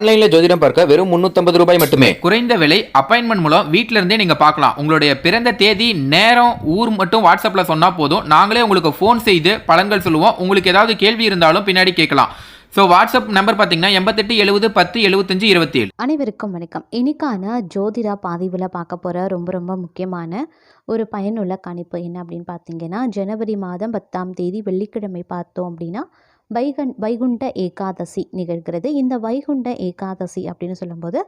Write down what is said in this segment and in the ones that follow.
ஆன்லைன்ல ஜோதிடம் பார்க்க வெறும் 350 ரூபாய் மட்டுமே. குறைந்த விலை அப்பாயின்மெண்ட் மூலம் வீட்ல இருந்தே நீங்க பார்க்கலாம். உங்களுடைய பிறந்த தேதி, நேரம், ஊர் மட்டும் வாட்ஸ்அப்ல சொன்னா போதும். நாங்களே உங்களுக்கு ஃபோன் செய்து பலன்கள் சொல்லுவோம். உங்களுக்கு ஏதாவது கேள்வி இருந்தாலும் பின்னாடி கேட்கலாம். ஸோ வாட்ஸ்அப் நம்பர் பார்த்தீங்கன்னா 88 70 10 75 27. அனைவருக்கும் வணக்கம். இன்னைக்கான ஜோதிடா பதிவில் பார்க்க போகிற ரொம்ப முக்கியமான ஒரு பயனுள்ள கணிப்பு என்ன அப்படின்னு பார்த்தீங்கன்னா, ஜனவரி மாதம் 10ஆம் தேதி வெள்ளிக்கிழமை பார்த்தோம் அப்படின்னா வைகுண்ட ஏகாதசி நிகழ்கிறது. இந்த வைகுண்ட ஏகாதசி அப்படின்னு சொல்லும்போது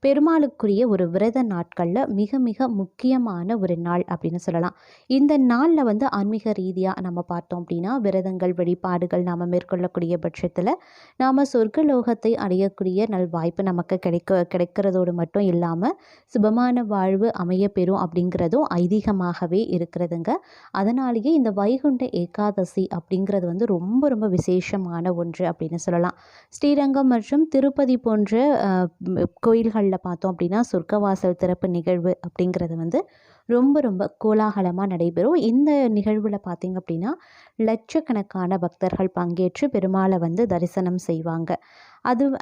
பெருமாளுக்குரிய ஒரு விரத நாட்களில் மிக முக்கியமான ஒரு நாள் அப்படின்னு சொல்லலாம். இந்த நாளில் ஆன்மீக ரீதியாக நம்ம பார்த்தோம் அப்படின்னா விரதங்கள் வழிபாடுகள் நாம் மேற்கொள்ளக்கூடிய பட்சத்தில் நாம் சொர்க்கலோகத்தை அடையக்கூடிய நல்வாய்ப்பு நமக்கு கிடைக்கிறதோடு மட்டும் இல்லாமல் சுபமான வாழ்வு அமைய பெறும் அப்படிங்கிறதும் ஐதீகமாகவே இருக்கிறதுங்க. அதனாலேயே இந்த வைகுண்ட ஏகாதசி அப்படிங்கிறது ரொம்ப விசேஷமான ஒன்று அப்படின்னு சொல்லலாம். ஸ்ரீரங்கம் மற்றும் திருப்பதி போன்ற கோயில்களில் பார்த்தோம் அப்படின்னா சொர்க்கவாசல் திறப்பு நிகழ்வு அப்படிங்கிறது ரொம்ப கோலாகலமாக நடைபெறும். இந்த நிகழ்வில் பார்த்திங்க அப்படின்னா லட்சக்கணக்கான பக்தர்கள் பங்கேற்று பெருமாளை தரிசனம் செய்வாங்க.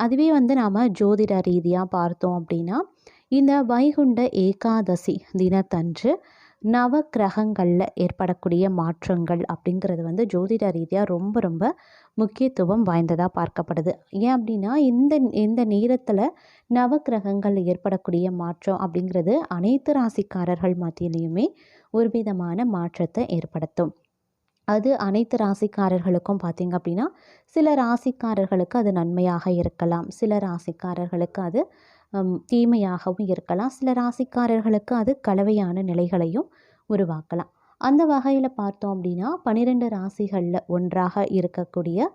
அதுவே நாம் ஜோதிட ரீதியாக பார்த்தோம் அப்படின்னா இந்த வைகுண்ட ஏகாதசி தினத்தன்று நவ கிரகங்களில் ஏற்படக்கூடிய மாற்றங்கள் அப்படிங்கிறது ஜோதிட ரீதியாக ரொம்ப முக்கியத்துவம் வாய்ந்ததாக பார்க்கப்படுது. ஏன் அப்படின்னா இந்த நேரத்தில் நவ கிரகங்களில் ஏற்படக்கூடிய மாற்றம் அப்படிங்கிறது அனைத்து ராசிக்காரர்கள் மத்தியிலையுமே ஒரு விதமான மாற்றத்தை ஏற்படுத்தும். அது அனைத்து ராசிக்காரர்களுக்கும் பார்த்திங்க அப்படின்னா சில ராசிக்காரர்களுக்கு அது நன்மையாக இருக்கலாம், சில ராசிக்காரர்களுக்கு அது தீமையாகவும் இருக்கலாம், சில ராசிக்காரர்களுக்கு அது கலவையான நிலைகளையும் உருவாக்கலாம். அந்த வகையில் பார்த்தோம் அப்படின்னா 12 ராசிகளில் ஒன்றாக இருக்கக்கூடிய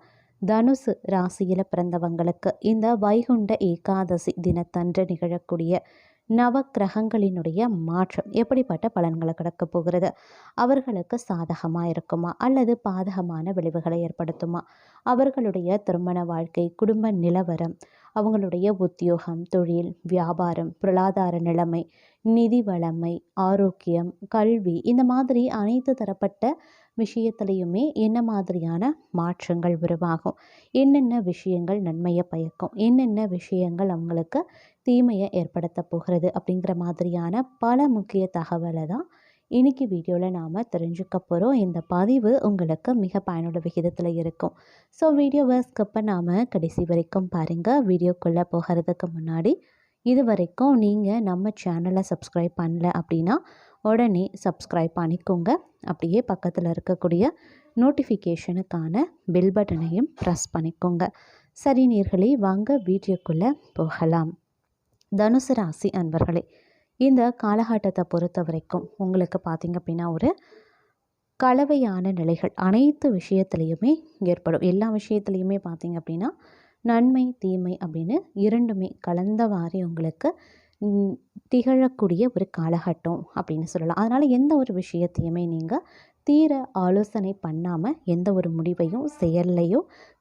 தனுசு ராசியில் பிறந்தவங்களுக்கு இந்த வைகுண்ட ஏகாதசி தினத்தன்று நிகழக்கூடிய நவ கிரகங்களினுடைய மாற்றம் எப்படிப்பட்ட பலன்களை கடக்க போகிறது? அவர்களுக்கு சாதகமாக இருக்குமா அல்லது பாதகமான விளைவுகளை ஏற்படுத்துமா? அவர்களுடைய திருமண வாழ்க்கை, குடும்ப நிலவரம், அவங்களுடைய உத்தியோகம், தொழில், வியாபாரம், பொருளாதார நிலைமை, நிதி வளமை, ஆரோக்கியம், கல்வி, இந்த மாதிரி அனைத்து தரப்பட்ட விஷயத்துலையுமே என்ன மாதிரியான மாற்றங்கள் உருவாகும், என்னென்ன விஷயங்கள் நன்மையை பயக்கும், என்னென்ன விஷயங்கள் அவங்களுக்கு தீமையை ஏற்படுத்த போகிறது அப்படிங்கிற மாதிரியான பல முக்கிய தகவலை தான் இன்றைக்கி வீடியோவில் நாம் தெரிஞ்சுக்க போகிறோம். இந்த பதிவு உங்களுக்கு மிக பயனுள்ள விகிதத்தில் இருக்கும். ஸோ வீடியோவை ஸ்கிப் பண்ணாமல் கடைசி வரைக்கும் பாருங்கள். வீடியோக்குள்ளே போகிறதுக்கு முன்னாடி இது வரைக்கும் நீங்கள் நம்ம சேனலை சப்ஸ்கிரைப் பண்ணல அப்படின்னா உடனே சப்ஸ்கிரைப் பண்ணிக்கோங்க. அப்படியே பக்கத்தில் இருக்கக்கூடிய நோட்டிஃபிகேஷனுக்கான பெல் பட்டனையும் ப்ரெஸ் பண்ணிக்கோங்க. சரி நேயர்களே, வாங்க வீடியோக்குள்ளே போகலாம். தனுசு ராசி அன்பர்களே, இந்த காலகட்டத்தை பொறுத்த வரைக்கும் உங்களுக்கு பார்த்திங்க அப்படின்னா ஒரு கலவையான நிலைகள் அனைத்து விஷயத்துலையுமே ஏற்படும். எல்லா விஷயத்துலையுமே பார்த்திங்க அப்படின்னா நன்மை தீமை அப்படின்னு இரண்டுமே கலந்தவாறு உங்களுக்கு திகழக்கூடிய ஒரு காலகட்டம் அப்படின்னு சொல்லலாம். அதனால் எந்த ஒரு விஷயத்தையுமே நீங்கள் தீர ஆலோசனை பண்ணாமல் எந்த ஒரு முடிவையும் செயல்லையோ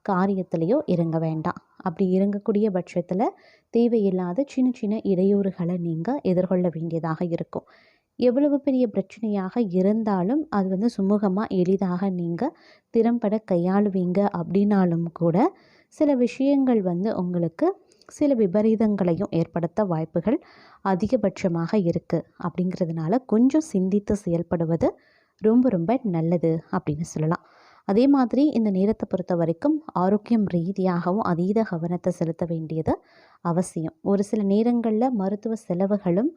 காரியத்திலையோ இறங்க வேண்டாம். அப்படி இறங்கக்கூடிய பட்சத்தில் தேவையில்லாத சின்ன இடையூறுகளை நீங்கள் எதிர்கொள்ள வேண்டியதாக இருக்கும். எவ்வளவு பெரிய பிரச்சனையாக இருந்தாலும் அது சுமூகமாக எளிதாக நீங்கள் திறம்பட கையாளுவீங்க அப்படின்னாலும் கூட சில விஷயங்கள் உங்களுக்கு சில விபரீதங்களையும் ஏற்படுத்த வாய்ப்புகள் அதிகபட்சமாக இருக்குது. அப்படிங்கிறதுனால கொஞ்சம் சிந்தித்து செயல்படுவது ரொம்ப நல்லது அப்படின்னு சொல்லலாம். அதே மாதிரி இந்த நேரத்தை பொறுத்த வரைக்கும் ஆரோக்கியம் ரீதியாகவும் அதீத கவனத்தை செலுத்த வேண்டியது அவசியம். ஒரு சில நேரங்களில் மருத்துவ செலவுகளும்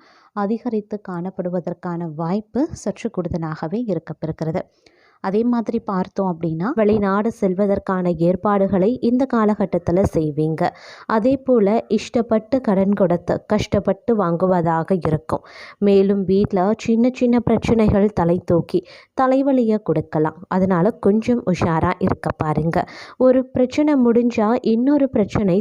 அதிகரித்து காணப்படுவதற்கான வாய்ப்பு சற்று கூடுதலாகவே இருக்கப்பெறுகிறது. அதே மாதிரி பார்த்தோம் அப்படின்னா வெளிநாடு செல்வதற்கான ஏற்பாடுகளை இந்த காலகட்டத்தில் செய்வீங்க. அதே போல் இஷ்டப்பட்டு கடன் கொடுத்து கஷ்டப்பட்டு வாங்குவதாக இருக்கும். மேலும் வீட்டில் சின்ன பிரச்சனைகள் தலை தூக்கி தலைவலியை கொடுக்கலாம். அதனால் கொஞ்சம் உஷாராக இருக்க பாருங்க. ஒரு பிரச்சனை முடிஞ்சால் இன்னொரு பிரச்சனை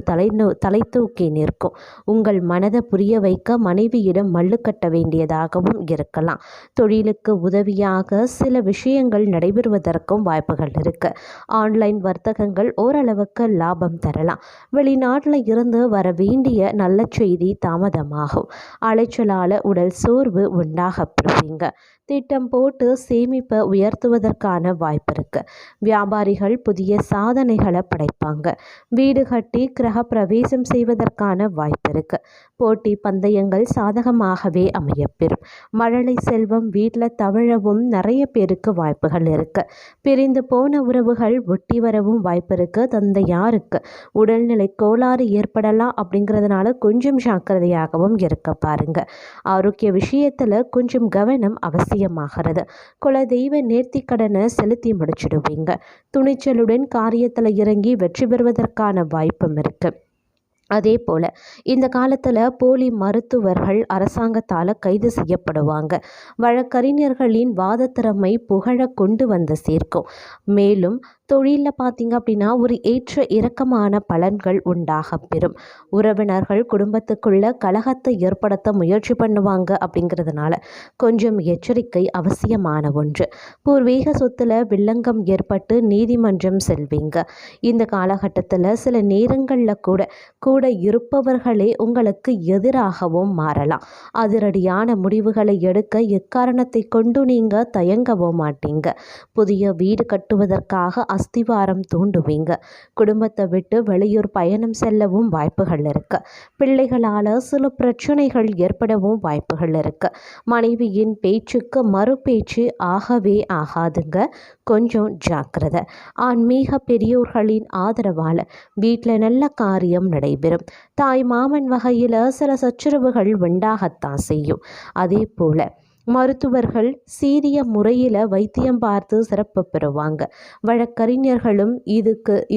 தலை தூக்கி நிற்கும். உங்கள் மனதை புரிய வைக்க மனைவியிடம் மல்லு கட்ட வேண்டியதாகவும் இருக்கலாம். தொழிலுக்கு உதவியாக சில விஷயங்கள் நடைபெறுவதற்கும் வாய்ப்புகள் இருக்குது. ஆன்லைன் வர்த்தகங்கள் ஓரளவுக்கு லாபம் தரலாம். வெளிநாட்டில் இருந்து வர வேண்டிய நல்ல செய்தி தாமதமாகும். அலைச்சலால் உடல் சோர்வு உண்டாகப்படுவீங்க. திட்டம் போட்டு சேமிப்பை உயர்த்துவதற்கான வாய்ப்பு இருக்குது. வியாபாரிகள் புதிய சாதனைகளை படைப்பாங்க. வீடு கட்டி கிரக பிரவேசம் செய்வதற்கான வாய்ப்பு இருக்குது. போட்டி பந்தயங்கள் சாதகமாகவே அமையப்பெறும். மழலை செல்வம் வீட்டில் தவழவும் நிறைய பேருக்கு வாய்ப்புகள் இருக்குது. பிரிந்து போன உறவுகள் ஒட்டி வரவும் வாய்ப்பு இருக்குது. தந்தையாருக்கு உடல்நிலை கோளாறு ஏற்படலாம். அப்படிங்கிறதுனால கொஞ்சம் ஜாக்கிரதையாகவும் இருக்க பாருங்க. ஆரோக்கிய விஷயத்தில் கொஞ்சம் கவனம் அவசியமாகிறது. குலதெய்வ நேர்த்திக்கடனை செலுத்தி முடிச்சிடுவீங்க. துணிச்சலுடன் காரியத்தில் இறங்கி வெற்றி பெறுவதற்கான வாய்ப்பும் இருக்குது. அதே போல் இந்த காலத்தில் போலி மருத்துவர்கள் அரசாங்கத்தால் கைது செய்யப்படுவாங்க. வழக்கறிஞர்களின் வாதத்திறமை புகழ கொண்டு வந்து சேர்க்கும். மேலும் தொழிலில் பார்த்திங்க அப்படின்னா ஒரு ஏற்ற இறக்கமான பலன்கள் உண்டாக பெறும். உறவினர்கள் குடும்பத்துக்குள்ள கலகத்தை ஏற்படுத்த முயற்சி பண்ணுவாங்க. அப்படிங்கிறதுனால கொஞ்சம் எச்சரிக்கை அவசியமான ஒன்று. பூர்வீக சொத்தில் வில்லங்கம் ஏற்பட்டு நீதிமன்றம் செல்வீங்க. இந்த காலகட்டத்தில் சில நேரங்களில் கூட இருப்பவர்களே உங்களுக்கு எதிராகவும் மாறலாம். அதிரடியான முடிவுகளை எடுக்க எக்காரணத்தை கொண்டு நீங்கள் தயங்கவும் மாட்டீங்க. புதிய வீடு கட்டுவதற்காக அஸ்திவாரம் தூண்டுவீங்க. குடும்பத்தை விட்டு வெளியூர் பயணம் செல்லவும் வாய்ப்புகள் இருக்கு. பிள்ளைகளால் சில பிரச்சனைகள் ஏற்படவும் வாய்ப்புகள் இருக்கு. மனைவியின் பேச்சுக்கு மறுபேச்சு ஆகவே ஆகாதுங்க. கொஞ்சம் ஜாக்கிரதை. ஆன்மீக பெரியோர்களின் ஆதரவால் வீட்டில் நல்ல காரியம் நடைபெறும். தாய் மாமன் வகையில் சில சச்சரவுகள் உண்டாகத்தான் செய்யும். அதே போல் மருத்துவர்கள் சீரிய முறையில் வைத்தியம் பார்த்து சிறப்பு பெறுவாங்க. வழக்கறிஞர்களும்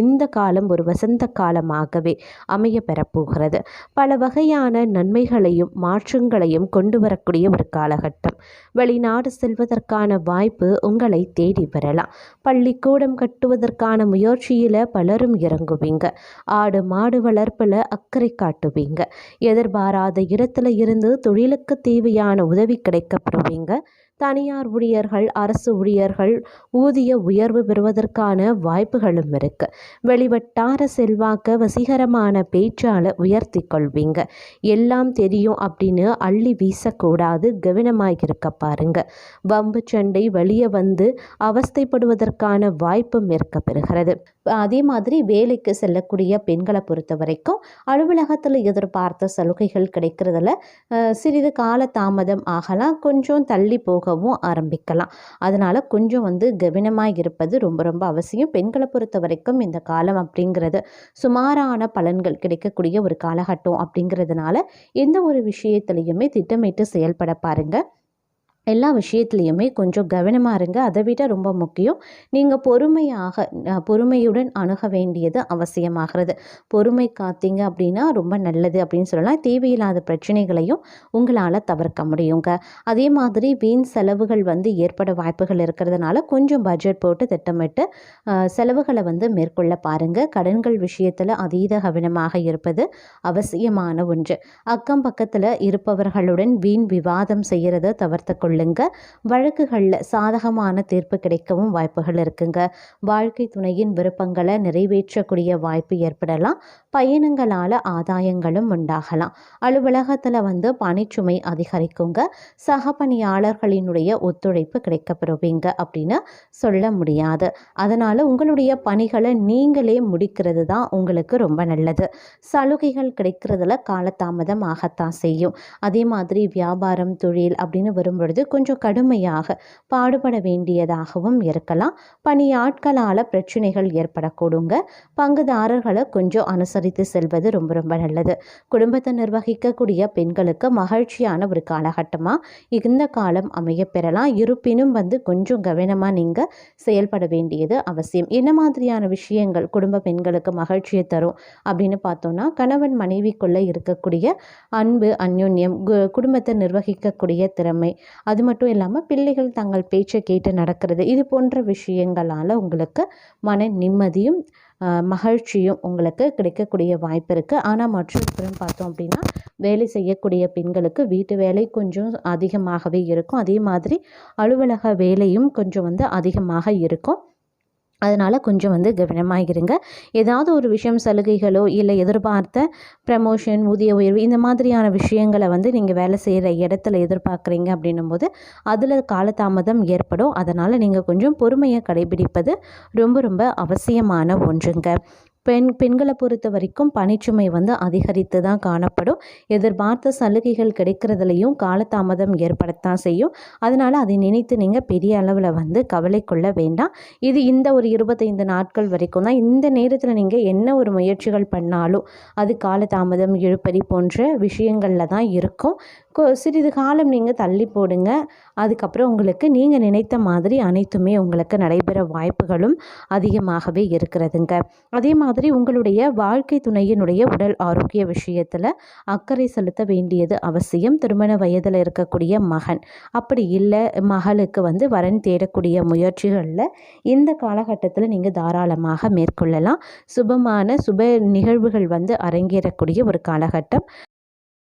இந்த காலம் ஒரு வசந்த காலமாகவே அமைய பெறப்போகிறது. பல வகையான நன்மைகளையும் மாற்றங்களையும் கொண்டு வரக்கூடிய ஒரு காலகட்டம். வெளிநாடு செல்வதற்கான வாய்ப்பு உங்களை தேடி வரலாம். பள்ளிக்கூடம் கட்டுவதற்கான முயற்சியில் பலரும் இறங்குவீங்க. ஆடு மாடு வளர்ப்பில் அக்கறை காட்டுவீங்க. எதிர்பாராத இடத்துல இருந்து தொழிலுக்கு தேவையான உதவி கிடைக்கப்படும். தனியார் ஊழியர்கள் அரசு ஊழியர்கள் ஊதிய உயர்வு பெறுவதற்கான வாய்ப்புகளும் இருக்கு. வெளிவட்டார செல்வாக்க வசீகரமான பேச்சால் உயர்த்தி கொள்வீங்க. எல்லாம் தெரியும் அப்படின்னு அள்ளி வீசக்கூடாது. கவனமாக இருக்க பாருங்க. வம்பு சண்டை வெளியே வந்து அவஸ்தைப்படுவதற்கான வாய்ப்பும் இருக்க பெறுகிறது. அதே மாதிரி வேலைக்கு செல்லக்கூடிய பெண்களை பொறுத்த வரைக்கும் அலுவலகத்தில் எதிர்பார்த்த சலுகைகள் கிடைக்கிறதுல சிறிது கால தாமதம் ஆகலாம். கொஞ்சம் தள்ளி போகவும் ஆரம்பிக்கலாம். அதனால் கொஞ்சம் கவனமாக இருப்பது ரொம்ப ரொம்ப அவசியம். பெண்களை பொறுத்த வரைக்கும் இந்த காலம் அப்படிங்கிறது சுமாரான பலன்கள் கிடைக்கக்கூடிய ஒரு காலகட்டம். அப்படிங்கிறதுனால எந்த ஒரு விஷயத்திலையுமே திட்டமிட்டு செயல்பட பாருங்கள். எல்லா விஷயத்துலையுமே கொஞ்சம் கவனமாக இருங்க. அதை விட ரொம்ப முக்கியம், நீங்கள் பொறுமையுடன் அணுக வேண்டியது அவசியமாகிறது. பொறுமை காத்தீங்க அப்படின்னா ரொம்ப நல்லது அப்படின்னு சொல்லலாம். தேவையில்லாத பிரச்சனைகளையும் உங்களால் தவிர்க்க முடியுங்க. அதே மாதிரி வீண் செலவுகள் ஏற்பட வாய்ப்புகள் இருக்கிறதுனால கொஞ்சம் பட்ஜெட் போட்டு திட்டமிட்டு செலவுகளை மேற்கொள்ள பாருங்கள். கடன்கள் விஷயத்தில் அதீத கவனமாக இருப்பது அவசியமான ஒன்று. அக்கம் பக்கத்தில் இருப்பவர்களுடன் வீண் விவாதம் செய்கிறத தவிர்த்து கொள்ளுங்க. வழக்குகளில் சாதகமான தீர்ப்பு கிடைக்கவும் வாய்ப்புகள் இருக்குங்க. வாழ்க்கை துணையின் விருப்பங்களை நிறைவேற்றக்கூடிய வாய்ப்பு ஏற்படலாம். பயணங்களால் ஆதாயங்களும் உண்டாகலாம். அலுவலகத்தில் பணிச்சுமை அதிகரிக்குங்க. சக பணியாளர்களினுடைய ஒத்துழைப்பு கிடைக்கப்பெறுவீங்க அப்படின்னு சொல்ல முடியாது. அதனால் உங்களுடைய பணிகளை நீங்களே முடிக்கிறது தான் உங்களுக்கு ரொம்ப நல்லது. சலுகைகள் கிடைக்கிறதுல காலதாமதம் ஆகத்தான் செய்யும். அதே மாதிரி வியாபாரம் தொழில் அப்படின்னு வரும்பொழுது கொஞ்சம் கடுமையாக பாடுபட வேண்டியதாகவும் இருக்கலாம். பணியாட்களால் பிரச்சனைகள் ஏற்படக்கூடுங்க. பங்குதாரர்களை கொஞ்சம் அனுசரித்து செல்வது ரொம்ப ரொம்ப நல்லது. குடும்பத்தை நிர்வகிக்கக்கூடிய பெண்களுக்கு மகிழ்ச்சியான ஒரு காலகட்டமாக இந்த காலம் அமைய பெறலாம். இருப்பினும் கொஞ்சம் கவனமாக நீங்கள் செயல்பட வேண்டியது அவசியம். என்ன மாதிரியான விஷயங்கள் குடும்ப பெண்களுக்கு மகிழ்ச்சியை தரும் அப்படின்னு பார்த்தோன்னா, கணவன் மனைவிக்குள்ளே இருக்கக்கூடிய அன்பு அந்யோன்யம், குடும்பத்தை நிர்வகிக்கக்கூடிய திறமை, அது மட்டும் இல்லாமல் பிள்ளைகள் தங்கள் பேச்சை கேட்டு நடக்கிறது, இது போன்ற விஷயங்களால் உங்களுக்கு மன நிம்மதியும் மகிழ்ச்சியும் உங்களுக்கு கிடைக்கக்கூடிய வாய்ப்பு இருக்குது. ஆனால் மற்றொரு புறம் பார்த்தோம் அப்படின்னா, வேலை செய்யக்கூடிய பெண்களுக்கு வீட்டு வேலை கொஞ்சம் அதிகமாகவே இருக்கும். அதே மாதிரி அலுவலக வேலையும் கொஞ்சம் வந்து அதிகமாக இருக்கும். அதனால் கொஞ்சம் வந்து கவனமாக இருங்க. ஏதாவது ஒரு விஷயம் சலுகைகளோ இல்லை எதிர்பார்த்த ப்ரமோஷன், ஊதிய உயர்வு இந்த மாதிரியான விஷயங்களை வந்து நீங்கள் வேலை செய்கிற இடத்துல எதிர்பார்க்குறீங்க அப்படின்னும்போது அதில் காலதாமதம் ஏற்படும். அதனால் நீங்கள் கொஞ்சம் பொறுமையை கடைபிடிப்பது ரொம்ப ரொம்ப அவசியமான ஒன்றுங்க. பெண்களை பொறுத்த வரைக்கும் பணிச்சுமை வந்து அதிகரித்து தான் காணப்படும். எதிர்பார்த்த சலுகைகள் கிடைக்கிறதுலையும் காலதாமதம் ஏற்படத்தான் செய்யும். அதனால் அதை நினைத்து நீங்கள் பெரிய அளவில் வந்து கவலை கொள்ள வேண்டாம். இது இந்த ஒரு 25 நாட்கள் வரைக்கும் தான். இந்த நேரத்தில் நீங்கள் என்ன ஒரு முயற்சிகள் பண்ணாலும் அது காலதாமதம், இழுபறி போன்ற விஷயங்களில் தான் இருக்கும். சிறிது காலம் நீங்கள் தள்ளி போடுங்க. அதுக்கப்புறம் உங்களுக்கு நீங்கள் நினைத்த மாதிரி அனைத்துமே உங்களுக்கு நடைபெற வாய்ப்புகளும் அதிகமாகவே இருக்கிறதுங்க. அதே மாதிரி உங்களுடைய வாழ்க்கை துணையினுடைய உடல் ஆரோக்கிய விஷயத்தில் அக்கறை செலுத்த வேண்டியது அவசியம். திருமண வயதில் இருக்கக்கூடிய மகன், அப்படி இல்லை மகளுக்கு வந்து வரன் தேடக்கூடிய முயற்சிகளில் இந்த காலகட்டத்தில் நீங்கள் தாராளமாக மேற்கொள்ளலாம். சுப நிகழ்வுகள் வந்து அரங்கேறக்கூடிய ஒரு காலகட்டம்.